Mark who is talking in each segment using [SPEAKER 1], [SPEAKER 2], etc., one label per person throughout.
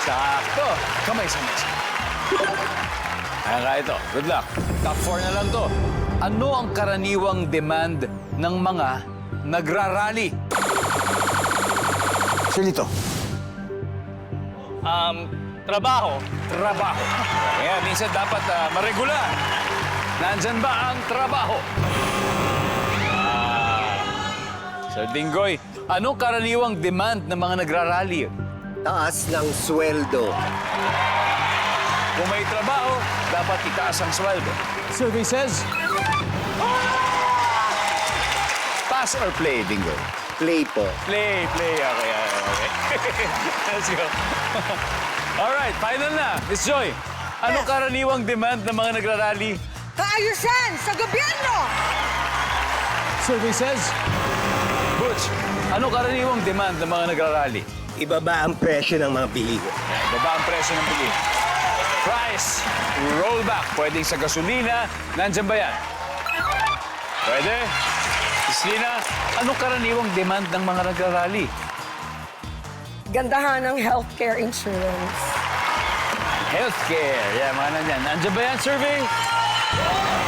[SPEAKER 1] Sakto. Kamay sa mesa. Kaya ito. Good luck. Top 4 na lang to. Ano ang karaniwang demand ng mga nagrarally? Silito.
[SPEAKER 2] Trabaho.
[SPEAKER 1] Trabaho. Kaya minsan dapat maregular. Nandyan ba ang trabaho? Sir Dinggoy, anong karaniwang demand ng mga nagrarally?
[SPEAKER 3] Taas ng sweldo.
[SPEAKER 1] Kung may trabaho, dapat itaas ang sweldo. Survey says... Pass or play, Dinggoy?
[SPEAKER 3] Play po.
[SPEAKER 1] Play. Okay. Let's go. All right, final na. Miss Joy, anong karaniwang demand ng mga nagrarally?
[SPEAKER 4] Kaayusan sa gobyerno!
[SPEAKER 1] Survey says... Butch, anong karaniwang demand ng mga nagrarally?
[SPEAKER 3] Ibaba ang presyo ng mga bilihin.
[SPEAKER 1] Baba ang presyo ng bili. Price, rollback. Pwedeng sa gasolina. Nandyan ba yan? Pwede. Christina, anong karaniwang demand ng mga nagrarally?
[SPEAKER 4] Gandahan ng healthcare insurance.
[SPEAKER 1] Healthcare. Yan, mga nandyan. Nandyan ba yan, survey?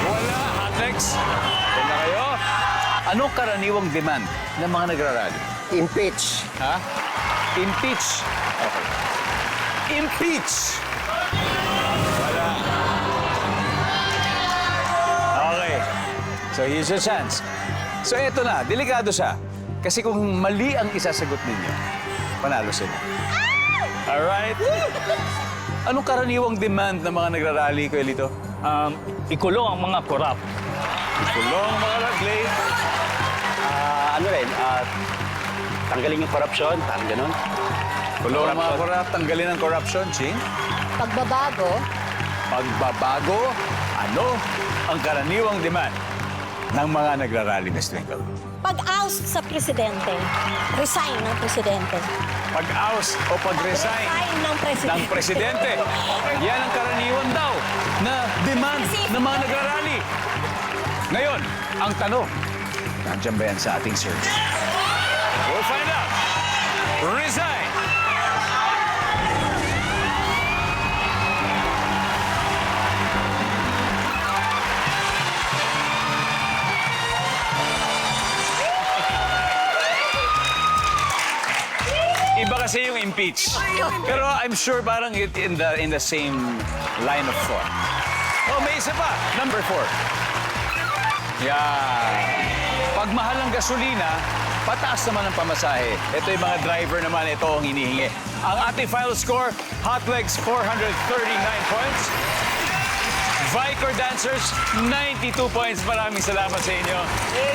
[SPEAKER 1] Wala. Hot next. Yan na kayo. Anong karaniwang demand ng mga nagrarally?
[SPEAKER 3] Impeach.
[SPEAKER 1] Ha? Impeach. Okay. Impeach. Wala. Okay. So, here's your chance. So, eto na. Delikado siya. Kasi kung mali ang isasagot ninyo, panalo sila. Alright? Anong karaniwang demand ng mga nagrarally, Kuya Lito?
[SPEAKER 2] Ikulong ang mga korap.
[SPEAKER 1] Kulong mga raglay.
[SPEAKER 5] Tanggalin yung korupsyon, parang ganun.
[SPEAKER 1] Kulong ang mga korap. Tanggalin ang corruption, Ching.
[SPEAKER 6] Pagbabago,
[SPEAKER 1] Pagbabago, ano ang karaniwang demand ng mga nagrarally, Ms. Twinkle?
[SPEAKER 6] pag-oust sa presidente, resign ng presidente.
[SPEAKER 1] Pag-oust o pag-resign
[SPEAKER 6] Resign ng presidente.
[SPEAKER 1] ng presidente. Yan ang karaniwan daw na demand ng mga nagrarally. Ngayon, ang tanong, nandiyan ba yan sa ating search? We'll find out. Resign. Iba kasi yung impeach. Pero I'm sure parang in the same line of thought. Oh, may isa pa. Number 4. Yeah. Pag mahal ang gasolina, pataas naman ang pamasahe. Ito yung mga driver naman, ito ang hinihingi. Ang ating final score, Hot Legs 439 points. Vicor Dancers, 92 points. Maraming salamat sa inyo.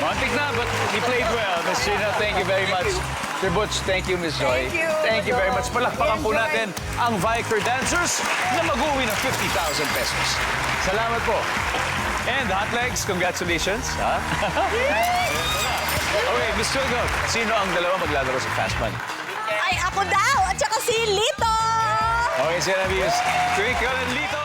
[SPEAKER 1] Montik na, but he played well. Ms. Gina, thank you very much. Sir Butch, thank you, Ms. Joy. Thank you very much. Palakpakan po natin ang Vicor Dancers na mag-uwi ng 50,000 pesos. Salamat po. And Hot Legs, congratulations. Ha? Okay, Ms. Twinkle, sino ang dalawa maglalaro sa Fast Money?
[SPEAKER 6] Ay, ako daw! At saka si Lito!
[SPEAKER 1] Okay, sila, Twinkle and Lito.